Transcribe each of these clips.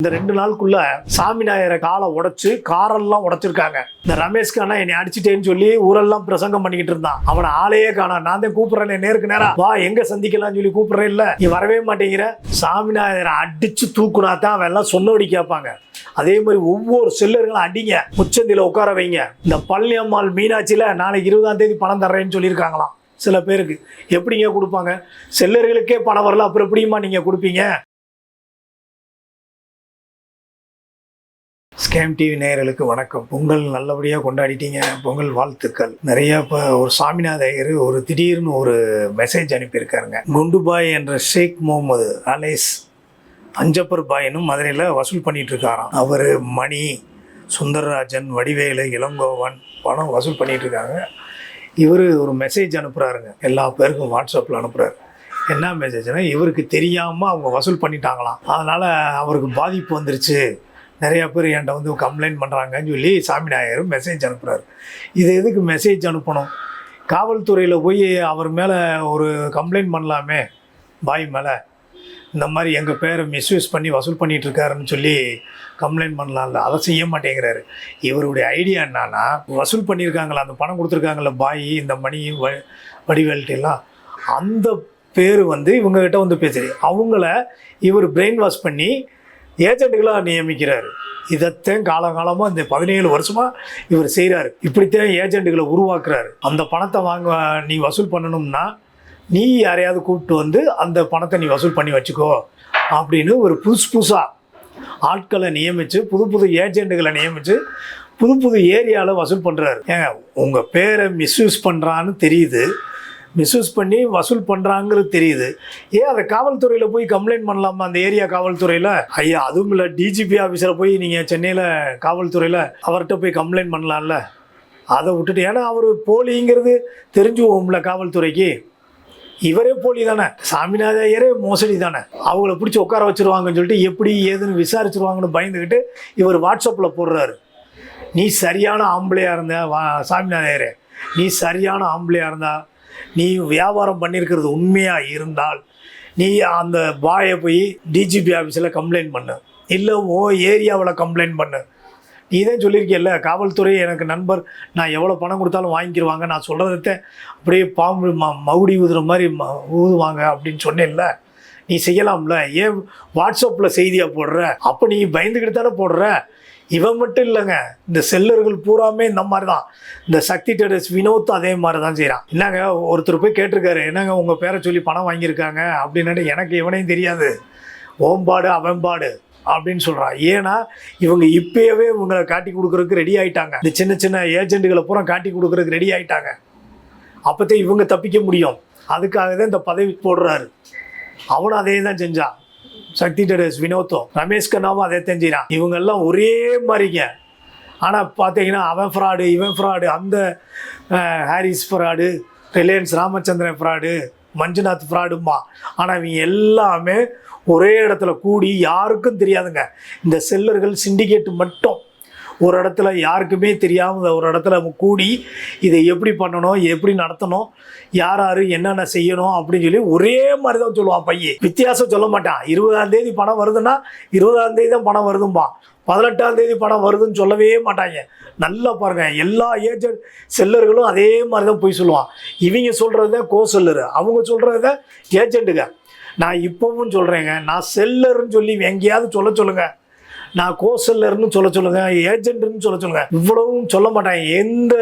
இந்த 2 நாளுக்குள்ள சாமிநாயரை காலை உடைச்சு காரெல்லாம் உடைச்சிருக்காங்க. இந்த ரமேஷ்கானா என்னை அடிச்சுட்டேன்னு சொல்லி ஊரெல்லாம் பிரசங்கம் பண்ணிக்கிட்டு இருந்தான். அவனை ஆளையே காணா. நான் தான் கூப்பிடுறேன், நேருக்கு நேரா வா எங்க சந்திக்கலாம் சொல்லி கூப்பிடுறேன். இல்ல நீ வரவே மாட்டேங்கிற. சாமிநாயரை அடிச்சு தூக்குனா தான் அவன் எல்லாம் சொன்னபடி கேட்பாங்க. அதே மாதிரி ஒவ்வொரு செல்லர்களும் அடிங்க, முச்சந்தில உட்கார வைங்க. இந்த பழனியம்மாள் மீனாட்சியில நாளைக்கு 20ஆம் தேதி பணம் தர்றேன்னு சொல்லியிருக்காங்களாம். சில பேருக்கு எப்படிங்க கொடுப்பாங்க? செல்லர்களுக்கே பணம் வரல, அப்புறம் எப்படிமா நீங்க கொடுப்பீங்க? ஸ்கேம் டிவி நேயர்களுக்கு வணக்கம். பொங்கல் நல்லபடியாக கொண்டாடிட்டீங்க. பொங்கல் வாழ்த்துக்கள். நிறைய இப்போ ஒரு சாமிநாதையர் ஒரு திடீர்னு ஒரு மெசேஜ் அனுப்பியிருக்காருங்க. குண்டுபாய் என்ற ஷேக் முகமது அலேஸ் அஞ்சப்பர் பாயினும் மதுரையில் வசூல் பண்ணிட்டு இருக்காராம். அவர் மணி, சுந்தரராஜன், வடிவேலு, இளங்கோவன் பணம் வசூல் பண்ணிட்டு இருக்காங்க. இவர் ஒரு மெசேஜ் அனுப்புகிறாருங்க, எல்லா பேருக்கும் வாட்ஸ்அப்பில் அனுப்புகிறாரு. என்ன மெசேஜ்னா, இவருக்கு தெரியாமல் அவங்க வசூல் பண்ணிட்டாங்களாம். அதனால் அவருக்கு பாதிப்பு வந்துருச்சு, நிறையா பேர் என்கிட்ட வந்து கம்ப்ளைண்ட் பண்ணுறாங்கன்னு சொல்லி சாமிநாயர் மெசேஜ் அனுப்புகிறார். இது எதுக்கு மெசேஜ் அனுப்பணும்? காவல்துறையில் போய் அவர் மேலே ஒரு கம்ப்ளைண்ட் பண்ணலாமே, பாய் மேலே இந்த மாதிரி எங்கள் பேரை மிஸ்யூஸ் பண்ணி வசூல் பண்ணிகிட்ருக்காருன்னு சொல்லி கம்ப்ளைண்ட் பண்ணலாம்ல. அதை செய்ய மாட்டேங்கிறாரு. இவருடைய ஐடியா என்னன்னா, வசூல் பண்ணியிருக்காங்களா, அந்த பணம் கொடுத்துருக்காங்கள பாய், இந்த மணி, வடிவேல்ட்டெல்லாம், அந்த பேர் வந்து இவங்ககிட்ட வந்து பேசுகிறேன். அவங்கள இவர் பிரெயின் வாஷ் பண்ணி ஏஜென்ட்டுகளாக நியமிக்கிறார். இதைத்தான் காலகாலமாக இந்த 17 வருஷமாக இவர் செய்கிறாரு. இப்படித்தான் ஏஜென்ட்டுகளை உருவாக்குறாரு. அந்த பணத்தை நீ வசூல் பண்ணணும்னா நீ யாரையாவது கூப்பிட்டு வந்து அந்த பணத்தை நீ வசூல் பண்ணி வச்சுக்கோ அப்படின்னு ஒரு புதுசாக ஆட்களை நியமித்து, புது ஏஜென்ட்டுகளை நியமித்து புது ஏரியாவில் வசூல் பண்ணுறாரு. ஏங்க, உங்கள் பேரை மிஸ்யூஸ் பண்ணுறான்னு தெரியுது, மிஸ்யூஸ் பண்ணி வசூல் பண்ணுறாங்கிறது தெரியுது. ஏன் அதை காவல்துறையில் போய் கம்ப்ளைண்ட் பண்ணலாமா? அந்த ஏரியா காவல்துறையில் ஐயா, அதுவும் இல்லை டிஜிபி ஆஃபீஸில் போய் நீங்கள் சென்னையில் காவல்துறையில் அவர்கிட்ட போய் கம்ப்ளைண்ட் பண்ணலாம்ல. அதை விட்டுட்டு, ஏன்னா அவர் போலிங்கிறது தெரிஞ்சு போகும்ல காவல்துறைக்கு. இவரே போலி தானே, சாமிநாதையரே மோசடி தானே. அவங்கள பிடிச்சி உட்கார வச்சுருவாங்கன்னு சொல்லிட்டு எப்படி ஏதுன்னு விசாரிச்சுருவாங்கன்னு பயந்துக்கிட்டு இவர் வாட்ஸ்அப்பில் போடுறாரு. நீ சரியான ஆம்பளையாக இருந்த சாமிநாதையரே, நீ சரியான ஆம்பளையாக இருந்தா, நீ வியாபாரம் பண்ணியிருக்கிறது உண்மையாக இருந்தால் நீ அந்த பாயை போய் டிஜிபி ஆஃபீஸில் கம்ப்ளைண்ட் பண்ணு, இல்லை ஏரியாவில் கம்ப்ளைண்ட் பண்ணு. நீ தான் சொல்லியிருக்கியல்ல, காவல்துறை எனக்கு நண்பர், நான் எவ்வளோ பணம் கொடுத்தாலும் வாங்கிக்கிடுவாங்க, நான் சொல்கிறத அப்படியே பாம்பு மகுடி ஊதுற மாதிரி ஊதுவாங்க அப்படின்னு சொன்னேன்ல. நீ செய்யலாம்ல. ஏன் வாட்ஸ்அப்பில் செய்தியாக போடுற? அப்போ நீ பயந்துக்கிட்டு தானே போடுற. இவன் மட்டும் இல்லைங்க, இந்த செல்லர்கள் பூராமே இந்த மாதிரி தான். இந்த சக்தி ட்ரேடர்ஸ் வினோத்தும் அதே மாதிரி தான் செய்கிறான். என்னங்க, ஒருத்தர் போய் கேட்டிருக்காரு, என்னங்க உங்கள் பேரை சொல்லி பணம் வாங்கியிருக்காங்க அப்படின்னுட்டு, எனக்கு இவனையும் தெரியாது, ஓம்பாடு அவன்பாடு அப்படின்னு சொல்கிறான். ஏன்னா இவங்க இப்போவே இவங்களை காட்டி கொடுக்குறதுக்கு ரெடி ஆகிட்டாங்க. இந்த சின்ன சின்ன ஏஜென்ட்டுகளை பூரா காட்டி கொடுக்குறதுக்கு ரெடி ஆகிட்டாங்க. அப்போதான் இவங்க தப்பிக்க முடியும். அதுக்காக தான் இந்த பதவி போடுறாரு. அவனும் அதே தான் செஞ்சான். சக்தி ட்ரேடர்ஸ் வினோத்தும் ரமேஷ் கண்ணாவும் அதே தெரிஞ்சிடான். இவங்கெல்லாம் ஒரே மாதிரிங்க. ஆனால் பார்த்தீங்கன்னா அவன் ஃப்ராடு, இவன் ஃப்ராடு, அந்த Harris fraud, Reliance Ramachandran fraud, Manjunath ஃப்ராடுமா. ஆனால் இவங்க எல்லாமே ஒரே இடத்துல கூடி யாருக்கும் தெரியாதுங்க. இந்த செல்லர்கள் சிண்டிகேட்டு மட்டும் ஒரு இடத்துல யாருக்குமே தெரியாமல் ஒரு இடத்துல கூடி இதை எப்படி பண்ணணும், எப்படி நடத்தணும், யார் யார் என்னென்ன செய்யணும் அப்படின்னு சொல்லி ஒரே மாதிரி தான் சொல்லுவான் பையன். வித்தியாசம் சொல்ல மாட்டான். 20ஆம் தேதி பணம் வருதுன்னா 20ஆம் தேதி தான் பணம் வருதும்பா, 18ஆம் தேதி பணம் வருதுன்னு சொல்லவே மாட்டாங்க. நல்லா பாருங்க, எல்லா ஏஜென்ட் செல்லர்களும் அதே மாதிரி தான் போய் சொல்லுவான். இவங்க சொல்கிறது தான் கோ செல்லரு, அவங்க சொல்கிறது தான் ஏஜென்ட்டுங்க. நான் இப்போவும் சொல்கிறேங்க, நான் செல்லருன்னு சொல்லி எங்கேயாவது சொல்லுங்க, நான் கோசல்லர்னு சொல்லுங்க, ஏஜென்ட்னு சொல்லுங்க. இவ்வளவும் சொல்ல மாட்டாங்க. எந்த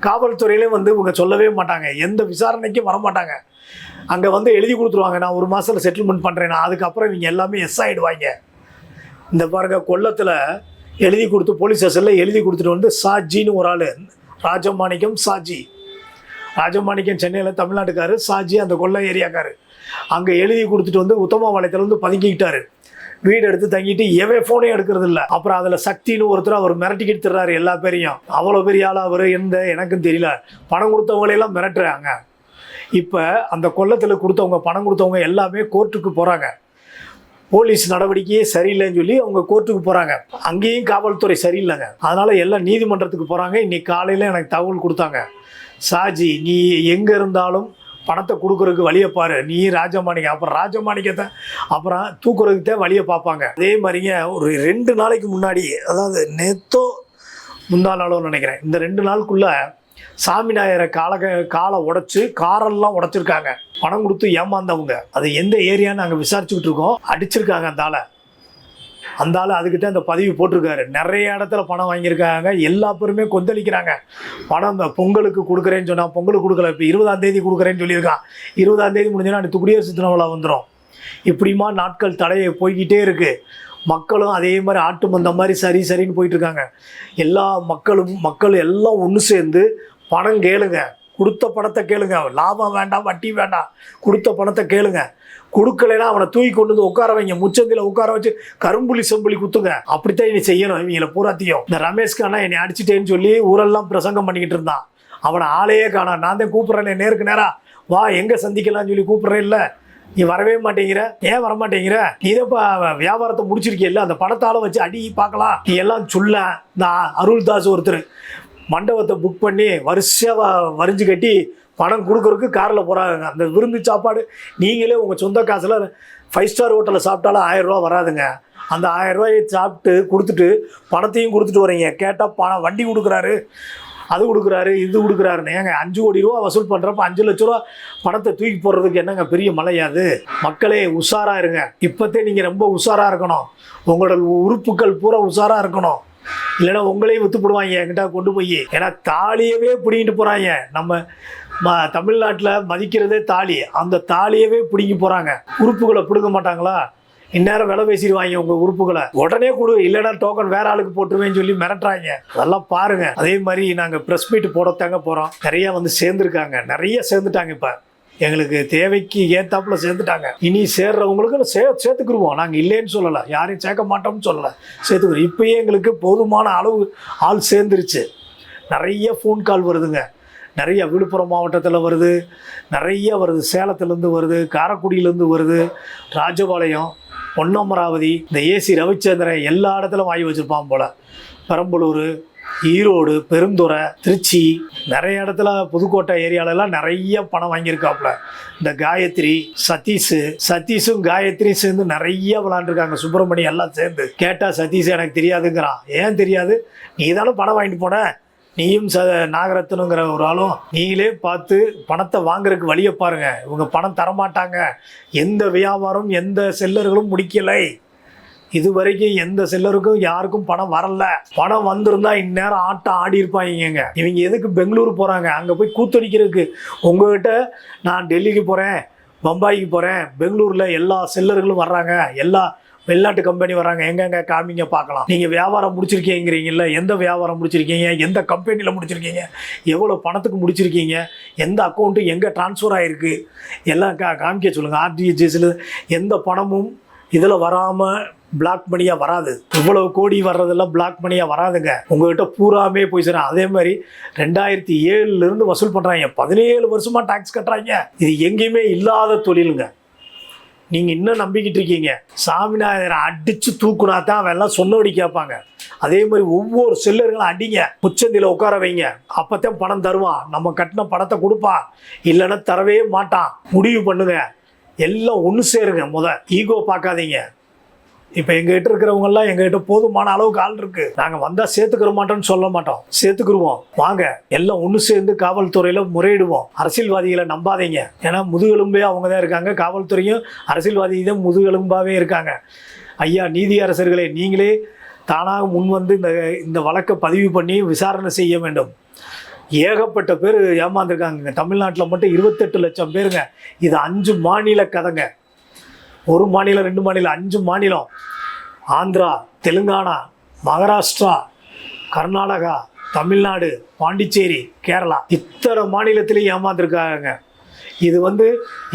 காவல்துறையிலையும் வந்து இவங்க சொல்லவே மாட்டாங்க. எந்த விசாரணைக்கும் வர மாட்டாங்க. அங்கே வந்து எழுதி கொடுத்துருவாங்க, நான் 1 மாதத்தில் செட்டில்மெண்ட் பண்ணுறேன். அதுக்கப்புறம் இவங்க எல்லாமே எஸ் ஆகிடுவாங்க. இந்த பாருங்க, கொல்லத்தில் எழுதி கொடுத்து போலீஸ் ஸ்டேஷனில் எழுதி கொடுத்துட்டு வந்து சாஜின்னு ஒரு ஆள், ராஜமாணிக்கம் சாஜி, ராஜமாணிக்கம் சென்னையில் தமிழ்நாட்டுக்காரு, சாஜி அந்த கொல்லை ஏரியாக்காரு. அங்கே எழுதி கொடுத்துட்டு வந்து உத்தமபாளையத்தில் வந்து பதுங்கிக்கிட்டாரு. வீடு எடுத்து தங்கிட்டு எவன் ஃபோனே எடுக்கிறது இல்லை. அப்புறம் அதில் சக்தின்னு ஒருத்தர் அவர் மிரட்டிக்கிட்டு தர்றாரு எல்லா பேரையும். அவ்வளோ பெரிய ஆளாக அவர் எனக்கும் தெரியல. பணம் கொடுத்தவங்களையெல்லாம் மிரட்டுறாங்க. இப்போ அந்த கொல்லத்தில் கொடுத்தவங்க, பணம் கொடுத்தவங்க எல்லாமே கோர்ட்டுக்கு போகிறாங்க. போலீஸ் நடவடிக்கையே சரியில்லைன்னு சொல்லி அவங்க கோர்ட்டுக்கு போகிறாங்க. அங்கேயும் காவல்துறை சரியில்லைங்க. அதனால் எல்லாம் நீதிமன்றத்துக்கு போகிறாங்க. இன்றைக்கி காலையில் எனக்கு தகவல் கொடுத்தாங்க, சாஜி நீ எங்கே இருந்தாலும் பணத்தை கொடுக்குறதுக்கு வழியை பாரு, நீ ராஜமாணிக்கம். அப்புறம் ராஜமாணிக்கத்தை அப்புறம் தூக்குறதுக்கு தான் வழியை பார்ப்பாங்க. அதே மாதிரிங்க ஒரு 2 நாளைக்கு முன்னாடி, அதாவது நேத்தோ முந்தா நாளோ நினைக்கிறேன், இந்த 2 நாளுக்குள்ள சாமிநாயரை காலை உடைச்சு காரெல்லாம் உடைச்சிருக்காங்க. பணம் கொடுத்து ஏமாந்தவங்க. அது எந்த ஏரியான்னு நாங்கள் விசாரிச்சுக்கிட்டு இருக்கோம். அடிச்சிருக்காங்க அந்த ஆள் அதுக்கிட்ட அந்த பதிவு போட்டிருக்காரு. நிறைய இடத்துல பணம் வாங்கியிருக்காங்க. எல்லா பேருமே கொந்தளிக்கிறாங்க. பணம் இந்த பொங்கலுக்கு கொடுக்குறேன்னு சொன்னால் பொங்கலுக்கு கொடுக்கல, இப்போ 20ஆம் தேதி கொடுக்குறேன்னு சொல்லியிருக்கான். 20ஆம் தேதி முடிஞ்சோன்னா அடுத்து குடியரசு தின விழா வந்துடும். இப்படிமா நாட்கள் தடையை போய்கிட்டே இருக்குது. மக்களும் அதே மாதிரி ஆட்டு மந்த மாதிரி சரின்னு போயிட்டுருக்காங்க. எல்லா மக்கள் எல்லாம் ஒன்று சேர்ந்து பணம் கேளுங்க, கொடுத்த பணத்தை கேளுங்க. லாபம் வேண்டாம், வட்டி வேண்டாம், கொடுத்த பணத்தை கேளுங்க. கொடுக்கலைன்னா அவனை தூக்கி கொண்டு வந்து உட்கார வைங்க, முச்சந்தியில் உட்கார வச்சு கரும்புலி செம்புலி குத்துங்க. அப்படித்தான் இனி செய்யணும். இவங்களை பூராத்தையும் இந்த ரமேஷ்கானா என்னை அடிச்சிட்டேன்னு சொல்லி ஊரெல்லாம் பிரசங்கம் பண்ணிக்கிட்டு இருந்தான். அவனை ஆளையே காணா. நான் தான் கூப்பிட்றேன், நேருக்கு நேரா வா, எங்கே சந்திக்கலாம்னு சொல்லி கூப்பிட்றேன். இல்லை, நீ வரவே மாட்டேங்கிற. ஏன் வரமாட்டேங்கிற? நீ தான் வியாபாரத்தை முடிச்சிருக்கியல்ல, அந்த பணத்தால் வச்சு அடி பார்க்கலாம். நீ எல்லாம் சொல்ல. இந்த அருள்தாஸ் ஒருத்தர் மண்டபத்தை புக் பண்ணி வரிசையாக வரிஞ்சு கட்டி பணம் கொடுக்குறதுக்கு காரில் போகிறாங்க. அந்த விருந்து சாப்பாடு நீங்களே உங்கள் சொந்த காசில் 5 ஸ்டார் ஹோட்டலில் சாப்பிட்டாலும் 1000 ரூபா வராதுங்க. அந்த 1000 ரூபாயை சாப்பிட்டு கொடுத்துட்டு பணத்தையும் கொடுத்துட்டு வரீங்க. கேட்டால் பணம் வண்டி கொடுக்குறாரு, அது கொடுக்குறாரு, இது கொடுக்குறாருன்னு. ஏங்க 5 கோடி ரூபா வசூல் பண்ணுறப்ப 5 லட்ச ரூபா பணத்தை தூக்கி போடுறதுக்கு என்னங்க பெரிய மலையாது? மக்களே உஷாராக இருங்க. இப்போத்தே நீங்கள் ரொம்ப உஷாராக இருக்கணும். உங்களோட உறுப்புகள் பூரா உஷாராக இருக்கணும். இல்லைன்னா உங்களையும் விற்று போடுவாங்க என்கிட்ட கொண்டு போய். ஏன்னா தாலியவே பிடிங்கிட்டு போகிறாங்க. நம்ம தமிழ்நாட்டில் மதிக்கிறதே தாலி. அந்த தாலியவே பிடிங்கி போகிறாங்க. உறுப்புகளை பிடுங்க மாட்டாங்களா? இந்நேரம் விலை பேசிடுவாங்க உங்கள் உறுப்புகளை. உடனே கொடு, இல்லைன்னா டோக்கன் வேற ஆளுக்கு போட்டுருவேன்னு சொல்லி மிரட்டுறாங்க. அதெல்லாம் பாருங்கள். அதே மாதிரி நாங்கள் ப்ரெஸ் மீட் போடத்தாங்க போகிறோம். நிறையா சேர்ந்துருக்காங்க. நிறைய சேர்ந்துட்டாங்க. இப்போ எங்களுக்கு தேவைக்கு ஏத்தாப்புல சேர்ந்துட்டாங்க. இனி சேர்றவங்களுக்கு சேர்த்துக்குருவோம். நாங்கள் இல்லைன்னு சொல்லலை, யாரையும் சேர்க்க மாட்டோம்னு சொல்லலை, சேர்த்துக்குறோம். இப்போயே எங்களுக்கு போதுமான அளவு ஆள் சேர்ந்துருச்சு. நிறைய ஃபோன் கால் வருதுங்க. நிறைய விழுப்புரம் மாவட்டத்தில் வருது, நிறைய வருது, சேலத்துலேருந்து வருது, காரைக்குடியிலேருந்து வருது, ராஜபாளையம், பொன்னமராவதி, இந்த ஏசி ரவிச்சந்திரன் எல்லா இடத்துலையும் வாங்கி வச்சுருப்பான் போல். பெரம்பலூர், ஈரோடு, பெருந்துறை, திருச்சி, நிறைய இடத்துல புதுக்கோட்டை ஏரியாலெல்லாம் நிறைய பணம் வாங்கியிருக்காப்புல. இந்த காயத்ரி, சதீஷும் காயத்ரியும் சேர்ந்து நிறைய விளாண்டுருக்காங்க. சுப்பிரமணியம் எல்லாம் சேர்ந்து. கேட்டால் சதீஷ் எனக்கு தெரியாதுங்கிறான். ஏன் தெரியாது? நீ தானே பணம் வாங்கிட்டு போன, நீயும் நாகரத்னங்கிற ஒரு ஆளும். நீங்களே பார்த்து பணத்தை வாங்குறதுக்கு வழியை பாருங்க. இவங்க பணம் தரமாட்டாங்க. எந்த வியாபாரம் எந்த செல்லர்களும் முடிக்கலை. இது வரைக்கும் எந்த செல்லருக்கும் யாருக்கும் பணம் வரல. பணம் வந்திருந்தா இந்நேரம் ஆட்டம் ஆடி இருப்பாங்க. இவங்க எதுக்கு பெங்களூர் போகிறாங்க? அங்கே போய் கூத்தடிக்கிறதுக்கு. உங்ககிட்ட நான் டெல்லிக்கு போகிறேன், பம்பாய்க்கு போகிறேன், பெங்களூரில் எல்லா செல்லர்களும் வர்றாங்க, எல்லா வெளிநாட்டு கம்பெனி வராங்க, எங்கெங்க காமிங்க பார்க்கலாம். நீங்கள் வியாபாரம் முடிச்சிருக்கீங்கிறீங்கல்ல, எந்த வியாபாரம் முடிச்சிருக்கீங்க, எந்த கம்பெனியில் முடிச்சிருக்கீங்க, எவ்வளோ பணத்துக்கு முடிச்சிருக்கீங்க, எந்த அக்கௌண்ட்டு எங்கே ட்ரான்ஸ்ஃபர் ஆகிருக்கு, எல்லாம் காமிக்க சொல்லுங்கள். ஆர்டிஜிஎஸ்ல எந்த பணமும் இதில் வராமல் பிளாக் மணியாக வராது. இவ்வளவு கோடி வர்றதெல்லாம் பிளாக் மணியாக வராதுங்க. உங்கள்கிட்ட பூராமே போய் சேரும். அதே மாதிரி 2007 வசூல் பண்ணுறாங்க. 17 வருஷமாக டாக்ஸ் கட்டுறாங்க. இது எங்கேயுமே இல்லாத தொழிலுங்க. நீங்கள் இன்னும் நம்பிக்கிட்டு இருக்கீங்க. சாமிநாதரை அடித்து தூக்குனா தான் அவெல்லாம் சொன்னபடி கேட்பாங்க. அதே மாதிரி ஒவ்வொரு செல்லர்களும் அடிங்க, முச்சந்தியில் உட்கார வைங்க. அப்போத்தான் பணம் தருவான். நம்ம கட்டின பணத்தை கொடுப்பான், இல்லைன்னா தரவே மாட்டான். முடிவு பண்ணுங்க. எல்லாம் ஒன்று சேருங்க. ஈகோ பார்க்காதீங்க. இப்போ எங்ககிட்ட இருக்கிறவங்கெல்லாம் எங்ககிட்ட போதுமான அளவுக்கு ஆள் இருக்குது. நாங்கள் வந்தால் சேர்த்துக்கிற மாட்டோம்னு சொல்ல மாட்டோம், சேர்த்துக்குருவோம். வாங்க, எல்லாம் ஒன்று சேர்ந்து காவல்துறையில் முறையிடுவோம். அரசியல்வாதிகளை நம்பாதீங்க. ஏன்னா முதுகெலும்பே அவங்க தான் இருக்காங்க. காவல்துறையும் அரசியல்வாதி தான் முதுகெலும்பாகவே இருக்காங்க. ஐயா நீதியரசர்களே, நீங்களே தானாக முன் வந்து இந்த வழக்கை பதிவு பண்ணி விசாரணை செய்ய வேண்டும். ஏகப்பட்ட பேர் ஏமாந்துருக்காங்க. தமிழ்நாட்டில் மட்டும் 28 லட்சம் பேருங்க. இது 5 மாநில கதைங்க. 1 மாநிலம் 2 மாநிலம் 5 மாநிலம். ஆந்திரா, தெலுங்கானா, மகாராஷ்டிரா, கர்நாடகா, தமிழ்நாடு, பாண்டிச்சேரி, கேரளா, இத்தனை மாநிலத்திலையும் ஏமாந்துருக்காங்க. இது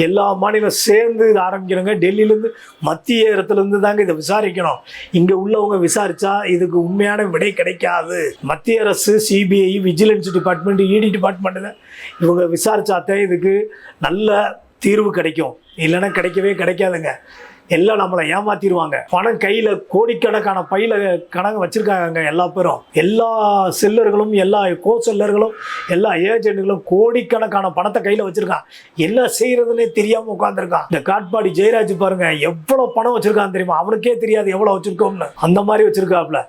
எல்லா மாநிலம் சேர்ந்து இது ஆரம்பிக்கணுங்க. டெல்லியிலேருந்து மத்திய இடத்துலேருந்து தாங்க இதை விசாரிக்கணும். இங்கே உள்ளவங்க விசாரித்தா இதுக்கு உண்மையான விடை கிடைக்காது. மத்திய அரசு, சிபிஐ, விஜிலன்ஸ் டிபார்ட்மெண்ட், இடி டிபார்ட்மெண்ட்டு இவங்க விசாரித்தாத்தான் இதுக்கு நல்ல தீர்வு கிடைக்கும். இல்லைன்னா கிடைக்கவே கிடைக்காதுங்க. எல்லாம் நம்மளை ஏமாத்திடுவாங்க. பணம் கையில் கோடிக்கணக்கான பையில கணக்கு வச்சுருக்காங்க எல்லா பேரும். எல்லா செல்லர்களும், எல்லா செல்லர்களும், எல்லா ஏஜென்ட்டுகளும் கோடிக்கணக்கான பணத்தை கையில் வச்சுருக்கான். என்ன செய்கிறதுனே தெரியாமல் உட்காந்துருக்கான். இந்த காட்பாடி ஜெயராஜ் பாருங்க எவ்வளோ பணம் வச்சுருக்கான்னு தெரியுமா? அவனுக்கே தெரியாது எவ்வளோ வச்சுருக்கோம்னு. அந்த மாதிரி வச்சுருக்காப்புல.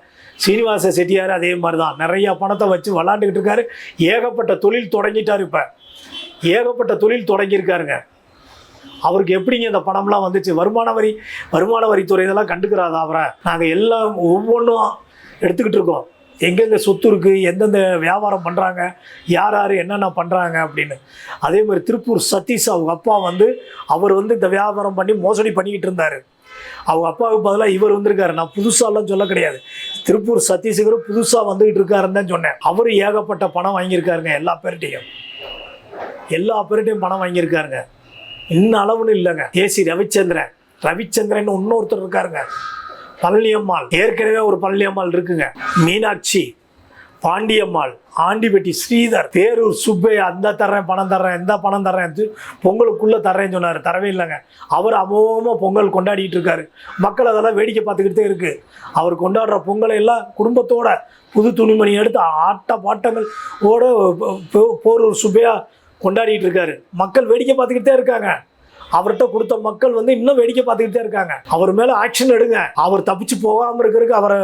சீனிவாச செட்டியார் அதே மாதிரி தான் நிறையா பணத்தை வச்சு விளாண்டுக்கிட்டு இருக்காரு. ஏகப்பட்ட தொழில் தொடங்கிட்டார். இப்போ ஏகப்பட்ட தொழில் தொடங்கியிருக்காருங்க. அவருக்கு எப்படிங்க இந்த பணம்லாம் வந்துச்சு? வருமான வரித்துறை இதெல்லாம் கண்டுக்கிறாதா அவரை? நாங்கள் எல்லாம் ஒவ்வொன்றும் எடுத்துக்கிட்டு இருக்கோம். எங்கெங்கே சொத்து இருக்குது, எந்தெந்த வியாபாரம் பண்ணுறாங்க, யார் யார் என்னென்ன பண்ணுறாங்க அப்படின்னு. அதே மாதிரி திருப்பூர் சதீஷ் அவங்க அப்பா அவர் இந்த வியாபாரம் பண்ணி மோசடி பண்ணிக்கிட்டு இருந்தார். அவங்க அப்பாவுக்கு பதிலாக இவர் வந்திருக்காரு. நான் புதுசாலாம் சொல்ல கிடையாது. திருப்பூர் சதீஷுக்கு புதுசாக வந்துகிட்டு இருக்காருன்னு தான் சொன்னேன். அவர் ஏகப்பட்ட பணம் வாங்கியிருக்காருங்க. எல்லா பேர்கிட்டையும் பணம் வாங்கியிருக்காருங்க. இன்னும் அளவுன்னு இல்லைங்க. ஏசி ரவிச்சந்திரன் இன்னொருத்தர் இருக்காருங்க. பழனியம்மாள், ஏற்கனவே ஒரு பழனியம்மாள் இருக்குங்க. மீனாட்சி, பாண்டியம்மாள், ஆண்டிபட்டி ஸ்ரீதர், பேரூர் சுப்பையா, அந்த தர்றேன் பணம் தர்றேன், இந்த பணம் தர்றேன், பொங்கலுக்குள்ளே தர்றேன்னு சொன்னார். தரவே இல்லைங்க. அவர் அமோகமாக பொங்கல் கொண்டாடிட்டு இருக்காரு. மக்கள் அதெல்லாம் வேடிக்கை பார்த்துக்கிட்டே இருக்குது. அவர் கொண்டாடுற பொங்கலை எல்லாம் குடும்பத்தோட புது துணிமணி எடுத்து ஆட்ட பாட்டங்கள் ஓட பேரூர் சுப்பையா கொண்டாடிட்டு இருக்காரு. மக்கள் வேடிக்கை பார்த்துக்கிட்டே இருக்காங்க. அவர்கிட்ட கொடுத்த மக்கள் இன்னும் வேடிக்கை பார்த்துக்கிட்டே இருக்காங்க. அவர் மேலே ஆக்ஷன் எடுங்க. அவர் தப்பிச்சு போகாமல் இருக்கிறதுக்கு அவரை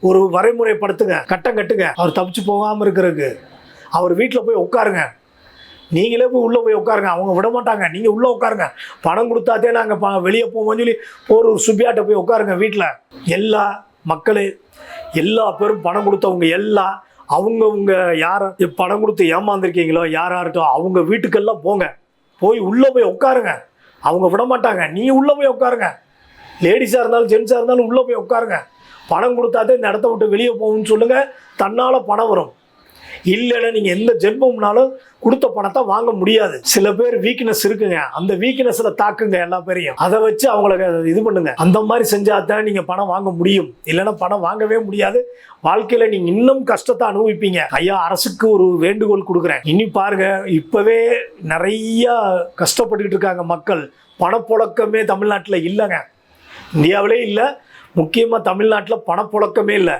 ஒரு வரைமுறைப்படுத்துங்க, கட்டம் கட்டுங்க. அவர் தப்பிச்சு போகாமல் இருக்கிறதுக்கு அவர் வீட்டில் போய் உட்காருங்க. நீங்களே போய் உள்ளே போய் உட்காருங்க. அவங்க விட மாட்டாங்க. நீங்கள் உள்ளே உட்காருங்க. பணம் கொடுத்தாதே நாங்கள் வெளியே போவோம்னு சொல்லி ஒரு சுப்பியாட்ட போய் உட்காருங்க. வீட்டில் எல்லா மக்களே, எல்லா பேரும் பணம் கொடுத்தவங்க எல்லாம் அவங்கவுங்க யாரை பணம் கொடுத்து ஏமாந்துருக்கீங்களோ யார்கிட்டும் அவங்க வீட்டுக்கெல்லாம் போங்க. போய் உள்ளே போய் உட்காருங்க. அவங்க விட மாட்டாங்க. நீ உள்ளே போய் உட்காருங்க. லேடிஸாக இருந்தாலும் ஜென்ஸாக இருந்தாலும் உள்ளே போய் உட்காருங்க. பணம் கொடுத்தாதே இந்த இடத்த விட்டு வெளியே போகும்னு சொல்லுங்கள். தன்னால் பணம் வரும். இல்லைன்னா நீங்கள் எந்த ஜென்மம்னாலும் கொடுத்த பணத்தை வாங்க முடியாது. சில பேர் வீக்னஸ் இருக்குங்க. அந்த வீக்னஸில் தாக்குங்க எல்லா பேரையும். அதை வச்சு அவங்களுக்கு இது பண்ணுங்க. அந்த மாதிரி செஞ்சாதான் நீங்கள் பணம் வாங்க முடியும். இல்லைன்னா பணம் வாங்கவே முடியாது. வாழ்க்கையில் நீங்கள் இன்னும் கஷ்டத்தை அனுபவிப்பீங்க. ஐயா, அரசுக்கு ஒரு வேண்டுகோள் கொடுக்குறேன். இனி பாருங்க, இப்போவே நிறையா கஷ்டப்பட்டுக்கிட்டு இருக்காங்க மக்கள். பணப்புழக்கமே தமிழ்நாட்டில் இல்லைங்க. இந்தியாவிலே இல்லை. முக்கியமாக தமிழ்நாட்டில் பணப்புழக்கமே இல்லை.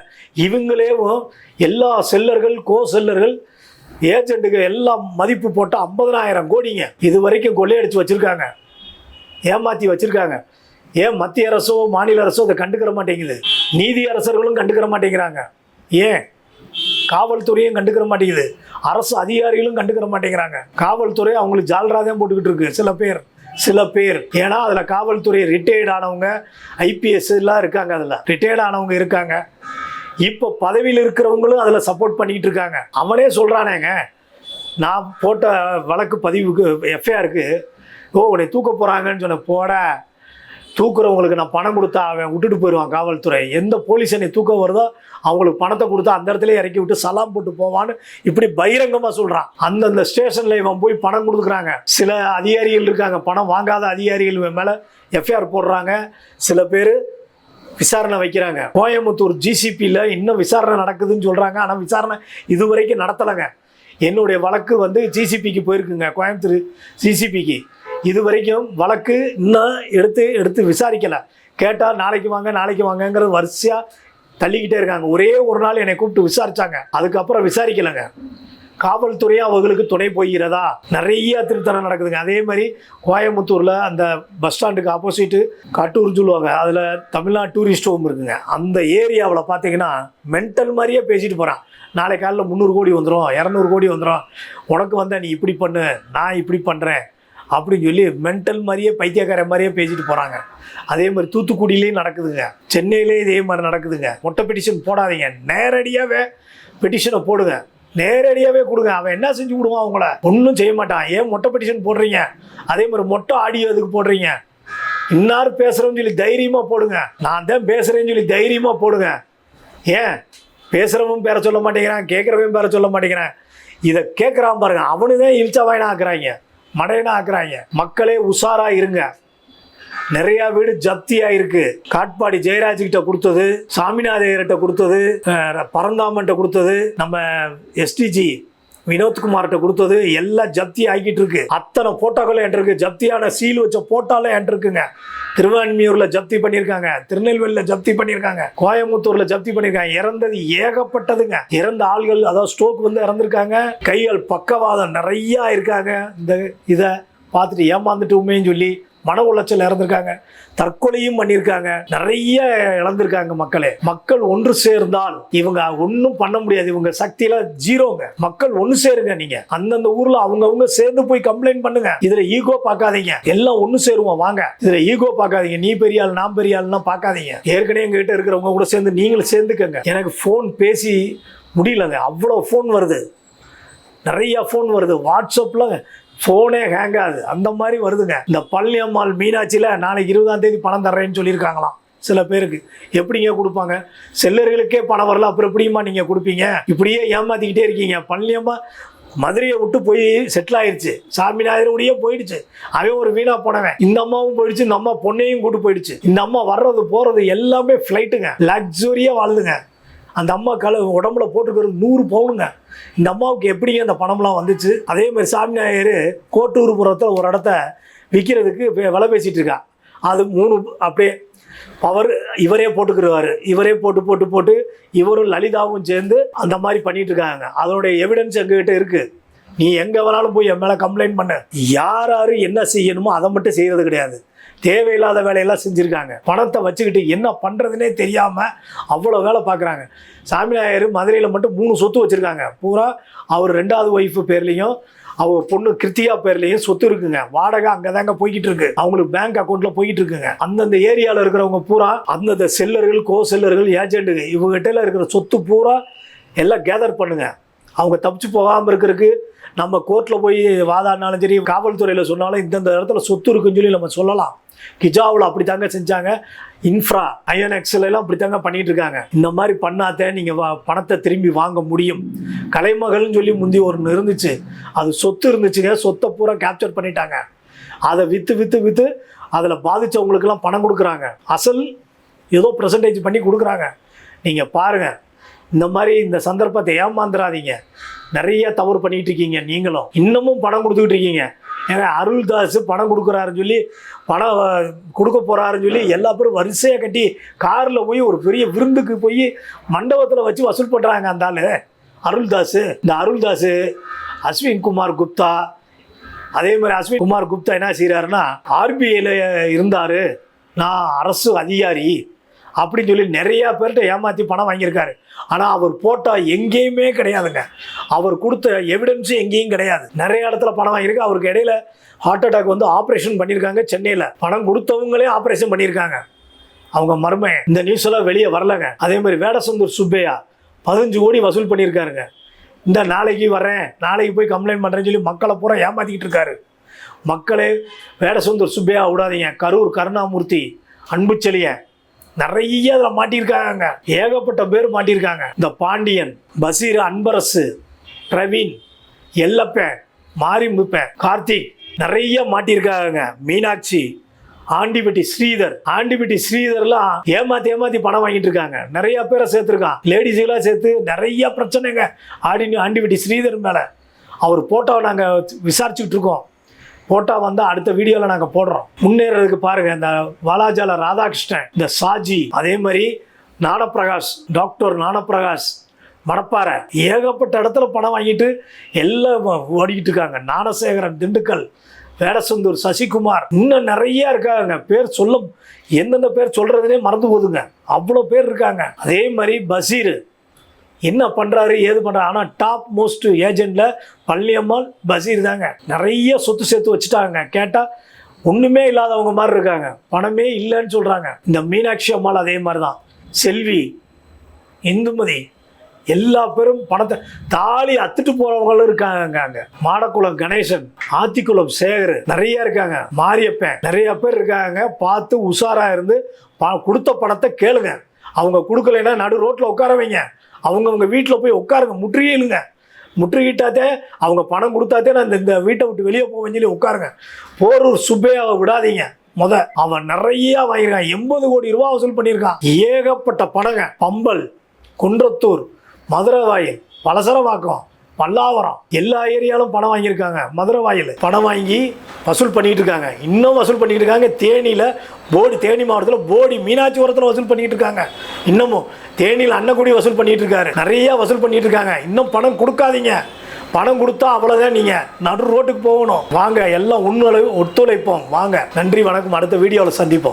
இவங்களேவும் எல்லா செல்லர்கள், செல்லர்கள், ஏஜென்ட்டுகள் எல்லாம் மதிப்பு போட்டு 50,000 கோடிங்க இது வரைக்கும் கொள்ளையடிச்சு வச்சுருக்காங்க, ஏமாற்றி வச்சுருக்காங்க. ஏன் மத்திய அரசோ மாநில அரசோ அதை கண்டுக்கிற மாட்டேங்குது? நீதி அரசர்களும் கண்டுக்கிற மாட்டேங்கிறாங்க. ஏன் காவல்துறையும் கண்டுக்கிற மாட்டேங்குது? அரசு அதிகாரிகளும் கண்டுக்கிற மாட்டேங்கிறாங்க. காவல்துறை அவங்களுக்கு ஜால்ராதான் போட்டுக்கிட்டு இருக்கு சில பேர். ஏன்னா அதில் காவல்துறை ரிட்டையர்ட் ஆனவங்க, ஐபிஎஸ் எல்லாம் இருக்காங்க. அதில் ரிட்டையர்ட் ஆனவங்க இருக்காங்க. இப்போ பதவியில் இருக்கிறவங்களும் அதில் சப்போர்ட் பண்ணிக்கிட்டு இருக்காங்க. அவனே சொல்கிறானேங்க, நான் போட்ட வழக்கு பதிவுக்கு எஃப்ஐஆருக்கு உன்னை தூக்க போகிறாங்கன்னு சொன்ன. போட தூக்குறவங்களுக்கு நான் பணம் கொடுத்தா அவன் விட்டுட்டு போயிடுவான் காவல்துறை. எந்த போலீஸ் என்னை தூக்க வருதோ அவங்களுக்கு பணத்தை கொடுத்தா அந்த இடத்துல இறக்கி விட்டு சலாம் போட்டு போவான்னு இப்படி பகிரங்கமாக சொல்கிறான். அந்தந்த ஸ்டேஷனில் இவன் போய் பணம் கொடுக்குறாங்க. சில அதிகாரிகள் இருக்காங்க, பணம் வாங்காத அதிகாரிகள் மேலே எஃப்ஐஆர் போடுறாங்க. சில பேர் விசாரணை வைக்கிறாங்க. கோயம்புத்தூர் ஜிசிபியில் இன்னும் விசாரணை நடக்குதுன்னு சொல்கிறாங்க. ஆனால் விசாரணை இது வரைக்கும் நடத்தலைங்க. என்னுடைய வழக்கு ஜிசிபிக்கு போயிருக்குங்க, கோயம்புத்தூர் ஜிசிபிக்கு. இது வரைக்கும் வழக்கு இன்னும் எடுத்து விசாரிக்கலை. கேட்டால் நாளைக்கு வாங்கங்கிறது வரிசையாக தள்ளிக்கிட்டே இருக்காங்க. ஒரே ஒரு நாள் என்னை கூப்பிட்டு விசாரித்தாங்க, அதுக்கப்புறம் விசாரிக்கலைங்க. காவல்துறையும் அவங்களுக்கு துணை போகிறதா? நிறைய திருத்தரம் நடக்குதுங்க. அதே மாதிரி கோயம்புத்தூரில் அந்த பஸ் ஸ்டாண்டுக்கு ஆப்போசிட்டு கட்டூர்னு சொல்லுவாங்க, அதில் தமிழ்நாடு டூரிஸ்ட் ஹோம் இருக்குங்க. அந்த ஏரியாவில் பார்த்தீங்கன்னா மென்டல் மாதிரியே பேசிட்டு போகிறான். நாளை காலையில் 300 கோடி வந்துடும், 200 கோடி வந்துடும், உனக்கு வந்தால் நீ இப்படி பண்ணு, நான் இப்படி பண்ணுறேன் அப்படின்னு சொல்லி மென்டல் மாதிரியே பைத்தியக்கார மாதிரியே பேசிட்டு போகிறாங்க. அதே மாதிரி தூத்துக்குடியிலையும் நடக்குதுங்க, சென்னையிலேயும் இதே மாதிரி நடக்குதுங்க. மொட்டை பெட்டிஷன் போடாதீங்க, நேரடியாகவே பெட்டிஷனை போடுங்க, நேரடியாகவே கொடுங்க. அவன் என்ன செஞ்சு விடுவான்? அவங்கள ஒன்றும் செய்ய மாட்டான். ஏன் மொட்டை பெட்டிஷன் போடுறீங்க? அதே மாதிரி மொட்டை ஆடியோ எதுக்கு போடுறீங்க? இன்னார் பேசுகிறேன்னு சொல்லி தைரியமாக போடுங்க. நான் தான் பேசுகிறேன்னு சொல்லி தைரியமாக போடுங்க. ஏன் பேசுகிறவன் பேர சொல்ல மாட்டேங்கிறான், கேட்குறவன் பேர சொல்ல மாட்டேங்கிறான். இதை கேட்குறான் பாருங்க, அவனுதான் இழிச்சவாயினா ஆக்குறாங்க, மடையனா ஆக்குறாங்க. மக்களே உஷாராக இருங்க. நிறையா வீடு ஜப்தியாக இருக்கு. காட்பாடி ஜெயராஜ்கிட்ட கொடுத்தது, சாமிநாதையர்கிட்ட கொடுத்தது, பரந்தாமன்ட்ட கொடுத்தது, நம்ம எஸ்டிஜி வினோத்குமார்கிட்ட கொடுத்தது எல்லாம் ஜப்தி ஆகிட்டு இருக்கு. அத்தனை போட்டோக்களும் என்கிட்ட இருக்கு. ஜப்தியான சீல் வச்ச போட்டாலும் என்கிட்ட இருக்குங்க. திருவான்மியூர்ல ஜப்தி பண்ணியிருக்காங்க, திருநெல்வேலியில் ஜப்தி பண்ணியிருக்காங்க, கோயம்புத்தூர்ல ஜப்தி பண்ணியிருக்காங்க. இறந்தது ஏகப்பட்டதுங்க. இறந்த ஆள்கள், அதாவது ஸ்ட்ரோக் வந்து இறந்துருக்காங்க. கைகள் பக்கவாதம் நிறையா இருக்காங்க. இந்த இதை பார்த்துட்டு ஏமாந்துட்டு உண்மைன்னு சொல்லி மன உளைச்சல் இறந்துருக்காங்க. தற்கொலையும் பண்ணியிருக்காங்க. நிறைய இழந்திருக்காங்க மக்களே. மக்கள் ஒன்று சேர்ந்தால் இவங்க ஒன்றும் பண்ண முடியாது. இவங்க சக்தியில ஜீரோங்க. மக்கள் ஒன்று சேருங்க. நீங்க அந்தந்த ஊர்ல அவங்கவுங்க சேர்ந்து போய் கம்ப்ளைண்ட் பண்ணுங்க. இதுல ஈகோ பார்க்காதீங்க. எல்லாம் ஒன்று சேருவோம் வாங்க. இதுல ஈகோ பார்க்காதீங்க. நீ பெரிய ஆள் நான் பெரிய ஆள்லாம் பார்க்காதீங்க. ஏற்கனவே எங்க கிட்ட இருக்கிறவங்க கூட சேர்ந்து நீங்களும் சேர்ந்துக்கங்க. எனக்கு ஃபோன் பேசி முடியலங்க. அவ்வளோ ஃபோன் வருது, நிறைய ஃபோன் வருது. வாட்ஸ்அப்ல ஃபோனே ஹேங் ஆகுது, அந்த மாதிரி வருதுங்க. இந்த பழனியம்மாள் மீனாட்சியில் நாளைக்கு 20ஆம் தேதி பணம் தர்றேன்னு சொல்லியிருக்காங்களாம். சில பேருக்கு எப்படிங்க கொடுப்பாங்க? செல்லர்களுக்கே பணம் வரல, அப்புறம் எப்படிமா நீங்கள் கொடுப்பீங்க? இப்படியே ஏமாற்றிக்கிட்டே இருக்கீங்க. பழனியம்மா மதுரையை விட்டு போய் செட்டில் ஆயிடுச்சு. சாமிநாதருடைய போயிடுச்சு. அவன் ஒரு வீணா போனவன். இந்த அம்மாவும் போயிடுச்சு, இந்த அம்மா பொண்ணையும் கூட்டு போயிடுச்சு. இந்த அம்மா வர்றது போகிறது எல்லாமே ஃப்ளைட்டுங்க. லக்ஸுரியாக வாழுதுங்க. அந்த அம்மா உடம்புல போட்டுக்கிறது 100 பவுனுங்க. இந்த அம்மாவுக்கு எப்படிங்க அந்த பணம்லாம் வந்துச்சு? அதே மாதிரி சாமிநாயர் கோட்டூர்புரத்தில் ஒரு இடத்த விற்கிறதுக்கு விலை பேசிகிட்டு இருக்கா. அது 3 அப்படியே பவர் இவரே போட்டுக்கிடுவார். இவரே போட்டு போட்டு போட்டு இவரும் லலிதாவும் சேர்ந்து அந்த மாதிரி பண்ணிட்டு இருக்காங்க. அதோடைய எவிடன்ஸ் எங்ககிட்ட இருக்குது. நீ எங்கே வேணாலும் போய் என் மேலே கம்ப்ளைண்ட் பண்ண. யார் யார் என்ன செய்யணுமோ அதை மட்டும் செய்கிறது கிடையாது. தேவையில்லாத வேலையெல்லாம் செஞ்சுருக்காங்க. பணத்தை வச்சுக்கிட்டு என்ன பண்ணுறதுனே தெரியாமல் அவ்வளோ வேலை பார்க்குறாங்க. சாமிநாயர் மதுரையில் மட்டும் 3 சொத்து வச்சுருக்காங்க. பூரா அவர் 2வது ஒய்ஃபு பேர்லேயும் அவங்க பொண்ணு கிருத்தியா பேர்லேயும் சொத்து இருக்குங்க. வாடகை அங்கே தாங்க போய்கிட்டு இருக்கு. அவங்களுக்கு பேங்க் அக்கௌண்ட்டில் போய்கிட்டு இருக்குங்க. அந்தந்த ஏரியாவில் இருக்கிறவங்க பூரா அந்தந்த செல்லர்கள், செல்லர்கள், ஏஜென்ட்டுங்க இவங்ககிட்ட இருக்கிற சொத்து பூரா எல்லாம் கேதர் பண்ணுங்க. அவங்க தப்பிச்சு போகாமல் இருக்கிறதுக்கு நம்ம கோர்ட்டில் போய் வாதாடினாலும் சரி, காவல்துறையில் சொன்னாலும் இந்தந்த இடத்துல சொத்து இருக்குன்னு சொல்லி நம்ம சொல்லலாம். கிஜாவில் அப்படி தாங்க செஞ்சாங்க. இன்ஃப்ரா, ஐஎன்எக்ஸ்ல எல்லாம் அப்படி தாங்க பண்ணிட்டு இருக்காங்க. இந்த மாதிரி பண்ணாத நீங்கள் பணத்தை திரும்பி வாங்க முடியும். கலைமகள்னு சொல்லி முந்தி ஒன்று இருந்துச்சு. அது சொத்து இருந்துச்சுங்க. சொத்தை பூரா கேப்சர் பண்ணிட்டாங்க. அதை விற்று விற்று விற்று அதில் பாதித்தவங்களுக்கெல்லாம் பணம் கொடுக்குறாங்க. அசல் ஏதோ பர்சன்டேஜ் பண்ணி கொடுக்குறாங்க. நீங்கள் பாருங்கள், இந்த மாதிரி இந்த சந்தர்ப்பத்தை ஏமாந்துடாதீங்க. நிறைய தவறு பண்ணிகிட்டு இருக்கீங்க. நீங்களும் இன்னமும் பணம் கொடுத்துக்கிட்டு இருக்கீங்க. ஏன்னா அருள்தாஸ் பணம் கொடுக்குறாருன்னு சொல்லி, பணம் கொடுக்க போகிறாருன்னு சொல்லி எல்லா பேரும் வரிசையாக கட்டி காரில் போய் ஒரு பெரிய விருந்துக்கு போய் மண்டபத்தில் வச்சு வசூல் பண்ணுறாங்க. அந்த ஆள் அருள்தாஸ். இந்த அருள்தாஸ், அஸ்வின் குமார் குப்தா, அதே மாதிரி அஸ்வின் குமார் குப்தா என்ன செய்கிறாருன்னா, ஆர்பிஐயில் இருந்தார், நான் அரசு அதிகாரி அப்படின்னு சொல்லி நிறையா பேர்கிட்ட ஏமாற்றி பணம் வாங்கியிருக்காரு. ஆனால் அவர் போட்டால் எங்கேயுமே கிடையாதுங்க. அவர் கொடுத்த எவிடன்ஸும் எங்கேயும் கிடையாது. நிறைய இடத்துல பணம் வாங்கியிருக்கு. அவருக்கு இடையில ஹார்ட் அட்டாக் வந்து ஆப்ரேஷன் பண்ணியிருக்காங்க சென்னையில். பணம் கொடுத்தவங்களே ஆப்ரேஷன் பண்ணியிருக்காங்க. அவங்க மர்ம இந்த நியூஸ் எல்லாம் வெளியே வரலங்க. அதே மாதிரி வேடசந்தூர் சுப்பையா 15 கோடி வசூல் பண்ணியிருக்காருங்க. இந்த நாளைக்கு வரேன், நாளைக்கு போய் கம்ப்ளைண்ட் பண்ணுறேன்னு சொல்லி மக்களை பூரா ஏமாற்றிக்கிட்டு இருக்காரு. மக்களே வேடசந்தூர் சுப்பையா விடாதீங்க. கரூர் கருணாமூர்த்தி, அன்புச்செழியன் நிறைய அதில் மாட்டியிருக்காங்க. ஏகப்பட்ட பேர் மாட்டியிருக்காங்க. இந்த பாண்டியன், பசீர், அன்பரசு, பிரவீன், எல்லப்பன், மாரிமுப்பன், கார்த்திக் நிறைய மாட்டியிருக்காங்க. மீனாட்சி, ஆண்டிபட்டி ஸ்ரீதர். ஆண்டிபட்டி ஸ்ரீதர்லாம் ஏமாத்தி பணம் வாங்கிட்டு இருக்காங்க. நிறைய பேரை சேர்த்துருக்கான். லேடிஸுக்கெல்லாம் சேர்த்து நிறைய பிரச்சனைங்க ஆண்டிபட்டி ஸ்ரீதர் மேலே. அவர் போட்டோவை நாங்கள் விசாரிச்சுக்கிட்டு இருக்கோம். போட்டோ வந்தால் அடுத்த வீடியோவில் நாங்கள் போடுறோம். முன்னேறதுக்கு பாருங்கள். இந்த வாலாஜால ராதாகிருஷ்ணன், இந்த சாஜி, அதே மாதிரி ஞானப்பிரகாஷ், டாக்டர் ஞானப்பிரகாஷ், மணப்பாறை, ஏகப்பட்ட இடத்துல பணம் வாங்கிட்டு எல்லாம் ஓடிக்கிட்டு இருக்காங்க. ஞானசேகரன், திண்டுக்கல், வேடசந்தூர், சசிகுமார், இன்னும் நிறைய இருக்காங்க. பேர் சொல்ல எந்தெந்த பேர் சொல்கிறதுனே மறந்து போகுதுங்க. அவ்வளோ பேர் இருக்காங்க. அதே மாதிரி பசீர் என்ன பண்ணுறாரு, ஏது பண்ணுறாரு. ஆனால் டாப் மோஸ்ட் ஏஜெண்டில் பழனியம்மாள், பசீர் தாங்க. நிறைய சொத்து சேர்த்து வச்சுட்டாங்க. கேட்டால் ஒன்றுமே இல்லாதவங்க மாதிரி இருக்காங்க. பணமே இல்லைன்னு சொல்கிறாங்க. இந்த மீனாட்சி அம்மாள் அதே மாதிரி தான். செல்வி, இந்துமதி, எல்லா பேரும் பணத்தை தாலி அத்துட்டு போகிறவங்களும் இருக்காங்க. அங்கே மாடக்குளம் கணேசன், ஆத்திக்குளம் சேகர் நிறைய இருக்காங்க. மாரியப்பன் நிறைய பேர் இருக்காங்க. பார்த்து உஷாராக இருந்து கொடுத்த பணத்தை கேளுங்க. அவங்க கொடுக்கலைன்னா நடு ரோட்டில் உட்கார வைங்க. அவங்கவுங்க வீட்டில் போய் உட்காருங்க. முற்றுகையிலுங்க. முற்றுகிட்டாத்தே அவங்க பணம் கொடுத்தாத்தே நான் இந்த வீட்டை விட்டு வெளியே போவேன்னு சொல்லி உட்காருங்க. போரூர் சுப்பையாவை விடாதீங்க. அவன் நிறைய வாங்கியிருக்கான். 80 கோடி ரூபா வசூல் பண்ணியிருக்கான். ஏகப்பட்ட பணங்க. பம்பல், குன்றத்தூர், மதுரவாயில், பலசரவாக்கம், பல்லாவரம் எல்லா ஏரியாலும் பணம் வாங்கியிருக்காங்க. மதுரை வாயில் பணம் வாங்கி வசூல் பண்ணிட்டு இருக்காங்க. இன்னும் வசூல் பண்ணிட்டு இருக்காங்க. தேனியில் போடி, தேனி மாவட்டத்தில் போடி மீனாட்சிபுரத்தில் வசூல் பண்ணிட்டு இருக்காங்க. இன்னமும் தேனியில் அன்னக்குடி வசூல் பண்ணிட்டு இருக்காரு. நிறைய வசூல் பண்ணிட்டு இருக்காங்க. இன்னும் பணம் கொடுக்காதீங்க. பணம் கொடுத்தா அவ்வளோதான், நீங்கள் நடு ரோட்டுக்கு போகணும். வாங்க, எல்லாம் ஒத்துழைப்போம். வாங்க, நன்றி, வணக்கம். அடுத்த வீடியோவில் சந்திப்போம்.